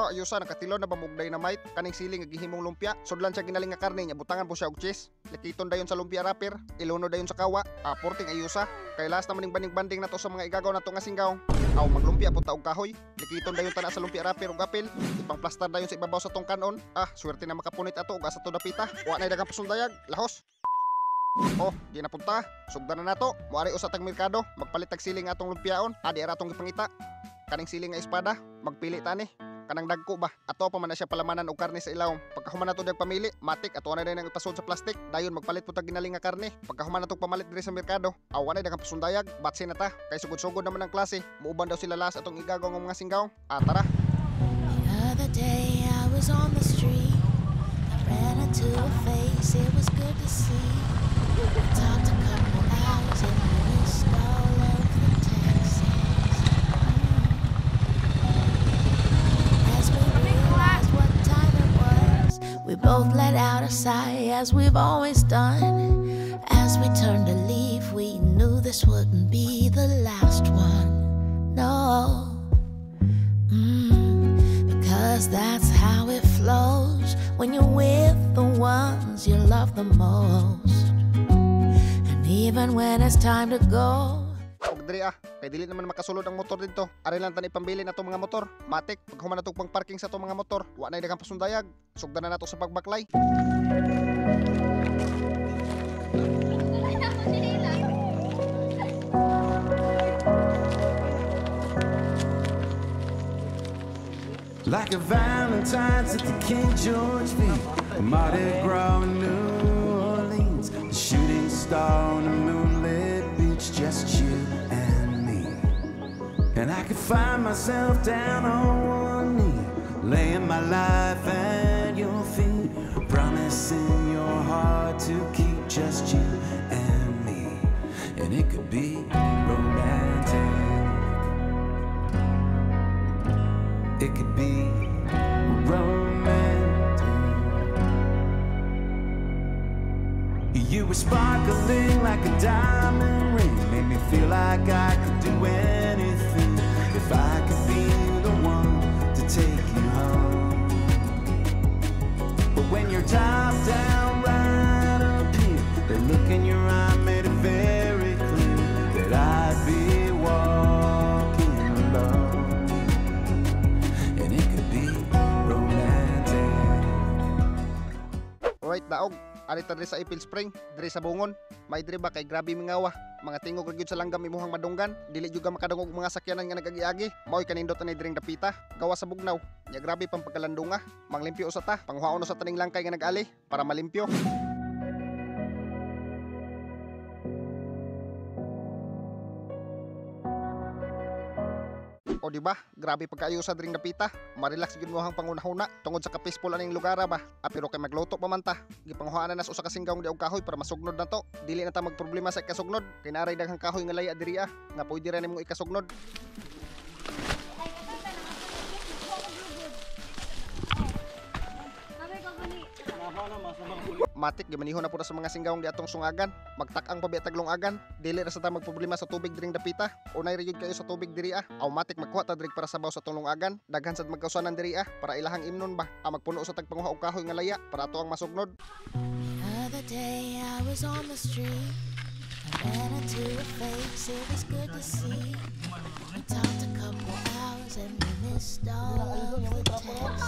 Ayusa nakatilo na ba mug dynamite kaning siling nga gihimong lumpia. Sudlan siya ginaling nga karne nya butangan po siya og cheese. Likiton dayon sa lumpia wrapper, iluno dayon sa kawa. Porting ayusa. Kay last naman ning banding-banding nato sa mga igagaw nato nga singgaw. Maglumpia po ta og kahoy. Likiton dayon tana sa lumpia wrapper og apil. Ipang plaster dayon sa ibabaw sa tong kanon. Swerte na makapunit ato og asa to dapita. Wa nay daghang pasundayag, lahos. Di napunta. Sugdan na nato. Moari usa tag merkado, magpalit tag siling atong lumpiaon. Di ara atong gipangita. Kaning siling nga espada, magpili ta ni. Kanang dagko ba? Ato pa man na siya palamanan og karne sa ilawom. Pagkahuman nato dag pamili, matik ato na din ang ipasod sa plastic. Dayon magpalit po tag ginaling nga karne. Pagkahuman nato pamalit diri sa merkado, awa na daghang pasundayag, batsi na ta. Kay sugod-sugod naman ang klase. Muuban daw sila las atong igagaw ng mga singgaw. Tara. The other day I was on the street. I ran into a face, it was good to see. We talked a couple hours and we missed all of the texts. As we realized what time it was, we both let out a sigh as we've always done. As we turned to leave, we knew this wouldn't be the last one. No. Because that's how it flows when you're with the ones you love the most. And even when it's time to go. Og diri kay dili naman makasulod ang motor dito. Ari lang tan ipambili nato mga motor. Matik pag human nato pang parking sa to mga motor, wa nay daghang pasundayag. Sugdan na nato sa pagbaklay. Like a Valentine's at the King George V, Mardi Gras in New Orleans, a shooting star on a moonlit beach, just you and me. And I could find myself down on one knee, laying my life at your feet, promising your heart to keep, just you and me. And it could be romantic. It could be romantic. You were sparkling like a diamond ring, made me feel like I could do anything if I could be the one to take you home. But when you're top down right up here, the look in your eye made it very clear that I'd be walking alone. Alright, daog. Ari ta diri sa Ipil Spring, diri sa Bungon. May diri ba kay grabe mingawa. Mga tingog ra gyud sa langgam imuhang madunggan. Dili jud ka makadungog mga sakyanan nga nagagiagi. Mao'y kanindot ani diring dapita. Gawa sa bugnaw. Nya grabe pang pagkalandunga. Manglimpyo usa ta. Panghuaon sa taning langkay nga nag-ali para malimpyo. Di ba? Grabe pagkaayo sa dring dapita. Marelax gyud mo hang pangunahuna tungod sa ka-peaceful aning lugar ba. Pero kay magluto pa man ta. Gipanghuana na sa usa ka singgaw di og kahoy para masugnod na to. Dili na ta magproblema sa ikasugnod. Kay naray daghang kahoy nga laya diri nga pwede ra nimo ikasugnod. Matik gimanihon na pud sa mga singgawong di atong sungagan. Magtak-ang pabiatag lungagan. Dili ra sa ta magproblema sa tubig diring dapita. Unay ra gyud kayo sa tubig diri Matik magkuha ta diri para sabaw sa tulungagan. Daghan sad magkausanan diri para ilahang imnon ba. Magpuno sa tagpanguha og kahoy nga laya para ato ang masugnod. The other day I was on the street. I ran into a face, it was good to see. We talked a couple hours and we missed all of the taxis.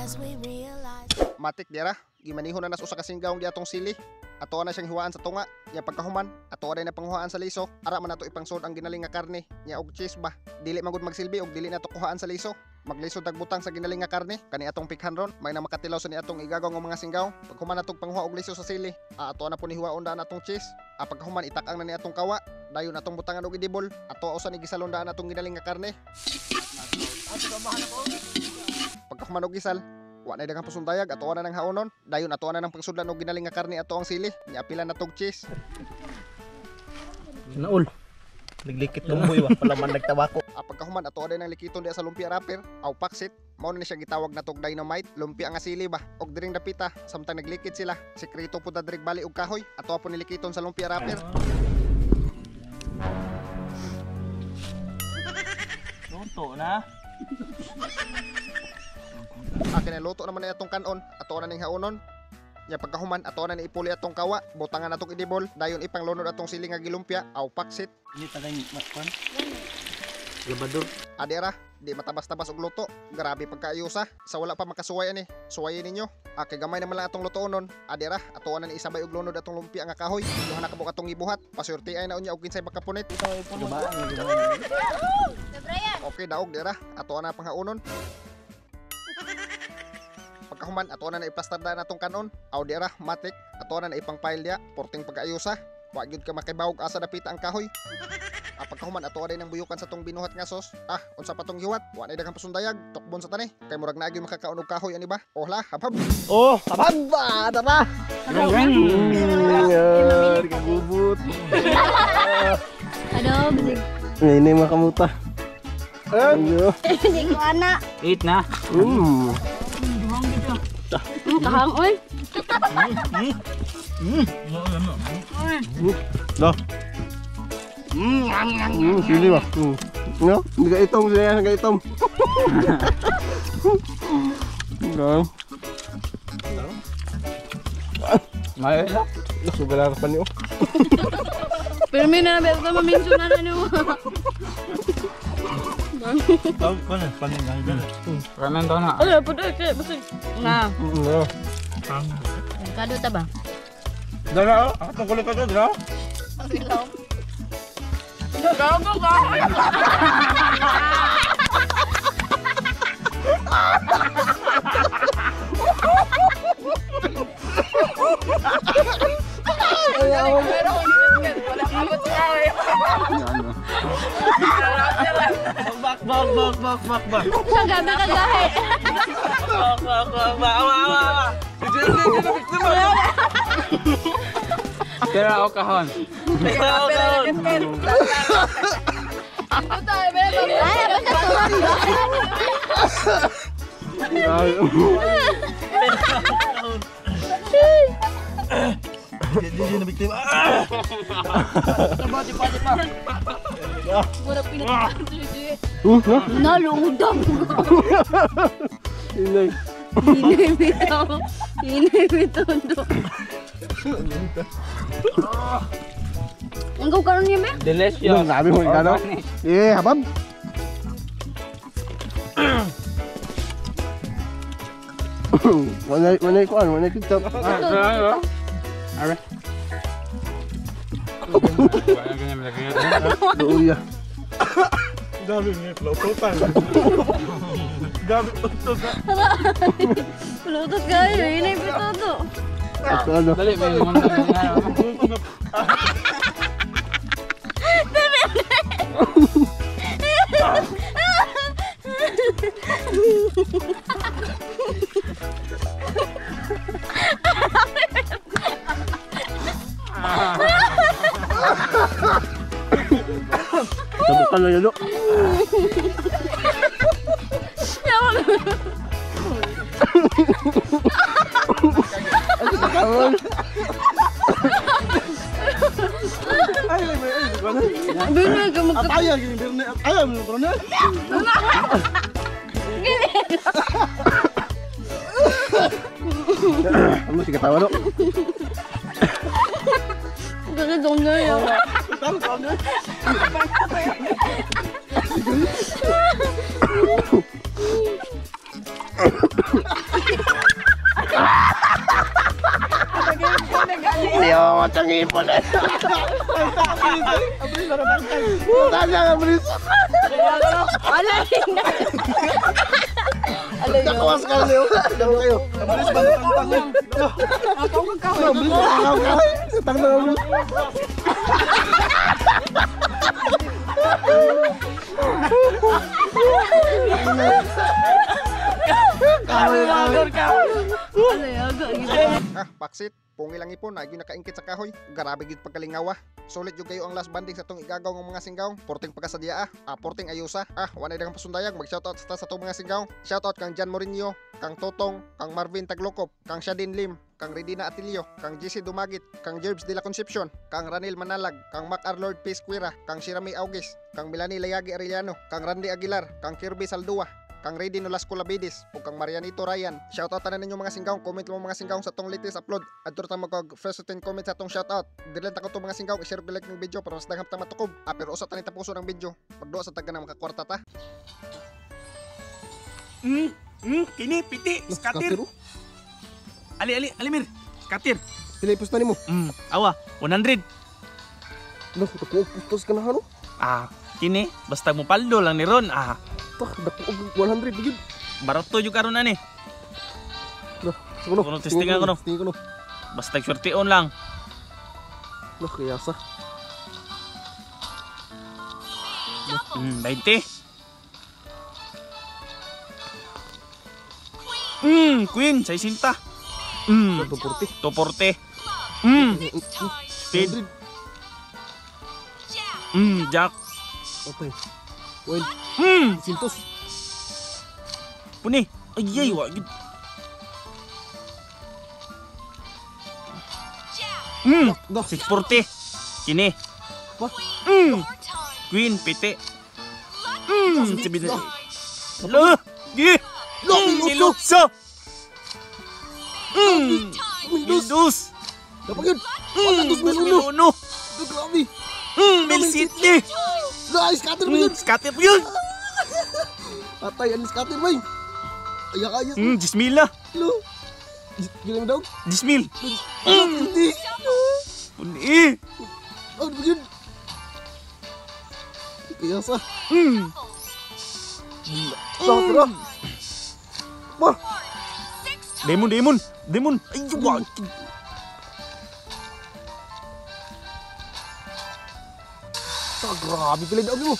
As we realized. Matik dira, gimanihon na nas usa ka singgawong di atong sili. Ato na siyang hiwaan sa tunga. Nya pagkahuman, ato na panghuaan sa liso. Ara man nato ipangsud ang ginaling nga karne, nya og cheese ba. Dili man gud magsilbi og dili nato kuhaan sa liso. Maglisod tag butang sa ginaling nga karne, kani atong pikhan ron, may na makatilaw sa ni atong igagaw nga mga singgaw. Paghuman natong panghuha og liso sa sili, ato na po ni hiwaon daan atong cheese. Pagkahuman itak-ang na ni atong kawa, dayon atong butangan og idibol. Ato usa ni gisalon daan atong ginaling nga karne. Pagkahuman og gisal, wa na daghang pasundayag, ato na nang haonon. Dayon ato na nang pangsudlan og ginaling nga karne ato ang sili. Nya pila na tog cheese. Naul. Liglikit lumboy wa pala man nagtabako. Pagkahuman ato na nang likiton diya sa lumpia wrapper, paksit. Mao na siya gitawag na tog dynamite, lumpia nga sili ba. Og diring dapita, samtang naglikit sila, sekreto pud ta dirig bali og kahoy. Ato po nilikiton sa lumpia wrapper. Luto na. Akin na luto naman na itong kanon, ato na ning haunon. Nya pagkahuman ato na ni ipuli atong kawa, butangan atong idibol, dayon ipang lunod atong siling nga gilumpia, aw paksit. Ini tagay makpan. Labador. Adera, di matabas-tabas og luto. Grabe pagkaayusa. Sa wala pa makasuway ani, suwayin ninyo. Kay gamay naman lang atong luto nun. Adera, ato na ni isabay og lunod atong lumpia nga kahoy. Duha na kabuk atong gibuhat. Pasurti ay na unya og kinsay makapunit. Okay daog dera, ato na panghaunon. Pagkahuman ato na iplastar na natong kanon. Aw dera, matik. Ato na ipang pile dia, porting pagkaayusa. Wa gyud ka makibawog asa dapita ang kahoy. Pagkahuman ato aday nang buyukan sa tong binuhat nga sos. Unsa pa tong giwat? Wa na daghang pasundayag, tukbon sa tani. Kay murag naagi makakaon og kahoy ani ba? Ohla, habab. Oh, hababa, tara. Kagubot. Aduh, bisig. Ini makamuta. Ayo. Hindi ko anak. Eat na. Kahang, oy. Dah. Sili ba? No, hindi ka itong siya, hindi ka itong. May na. Sugala ka pa niyo. Pero may nanabel ka maminsun na niyo. Kanan to na. Ano, puto ka, bisig. Na. No. Kado ta ba? Dala, ako kulit ka dala. Gago ka. Bak. Kagabi kagahe. Kira ako kahon. Ay, basta tuhan ba? Hindi na biktima. Mura pinag nalungdam ko. Inay. Inay bitaw do. Ang karon niya ba? Delicious. Sabi mo ikano? Eh, habab. Manay ko ano, manay TikTok. Are. Uya. Dami ni flow-floatan. Dami utos. Pelutus kayo, inay bitaw do. Ano? Dali, may naman Tabukan lang yan, no? Binay ka magkapit. Ayaw, gini birne. Ayaw, mo ko na. Ano si katawa, no? Gagadong na yun. Ayaw, matang ipon na. Tanya nga, Maris. Nakawas ka na yun. Dalo kayo. Maris, batang-tang. Maris, batang-tang. Ano yaga gitu. Paksit. Pungi lang ipon, nagyo nakaingkit sa kahoy. Grabe gid pagkalingawa. Sulit yung kayo ang last banding sa tong igagaw ng mga singgaw. Porting pagkasadya porting ayusa. Wanay dagang pasundayag, mag-shoutout sa tong mga singgaw. Shoutout kang Jan Morinho, kang Totong, kang Marvin Taglokop, kang Shadin Lim, kang Redina Atilio, kang JC Dumagit, kang Jerbs de la Concepcion, kang Ranil Manalag, kang Mac Arlord Pisquira, kang Shirami August, kang Melanie Layagi Arellano, kang Randy Aguilar, kang Kirby Saldua, kang Rady Nolasco Labidis o kang Marianito Ryan. Shoutout na ninyo mga singgaw. Comment mo mga singgaw sa tong latest upload. Adto ta mag first 10 comment sa tong shoutout. Dilan ta ko to mga singgaw, i-share like ng video para mas daghang ta matukob. Pero usa ta ni tapuso ng video. Pagduwa sa taga na makakwarta ta. Kini piti, skatir. Ali Mir, skatir. Pilipos na nimo. Awa, 100. Lo, dako pustos ka na hano. Kini basta mo paldo lang ni Ron. Tak, dako 100 bigid. Barato jud karon ani. Lo, suno. Kuno testingan ko no. Testingan ko no. Basta swerte on lang. Lo, kaya sa. 20. Queen, 60. Tuporti. Toporte. Speed. Jack. Okay. Well, sintos. Puni. Ay, wa gid. Dah. 640. Kini. Wah. Queen, piti. Sabi na. Lo. Gi. Nilukso. Windows. Dapat yun. 101. Grabe. Mil City. Guys, scatter mo yun. Scatter po yun. Atay, ang scatter mo yun. Ayak ayos. 10,000 na. Lo. Gilang daw. 10,000. Hindi. Puni. Ano ba yun? Kaya sa. Tara. Wah. Demon. Ay, wag. Grabe pala daw mo.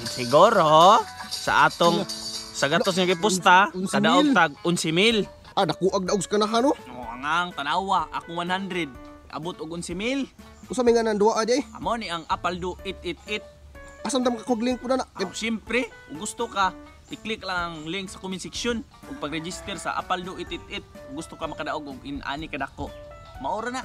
Siguro sa atong sa gatos nga gipusta 11,000. kada og tag 11,000. Nakuag daog ka na hano. Ngang tanawa akong 100 abot og 11,000. Usa may nga nanduwa adi. Amo ni ang Apaldo 888. Asam dam ka kog link po na na. Siyempre, kung gusto ka, i-click lang ang link sa comment section ug pag-register sa Apaldo 888. Kung gusto ka makadaog og in-ani kadako. Maura na.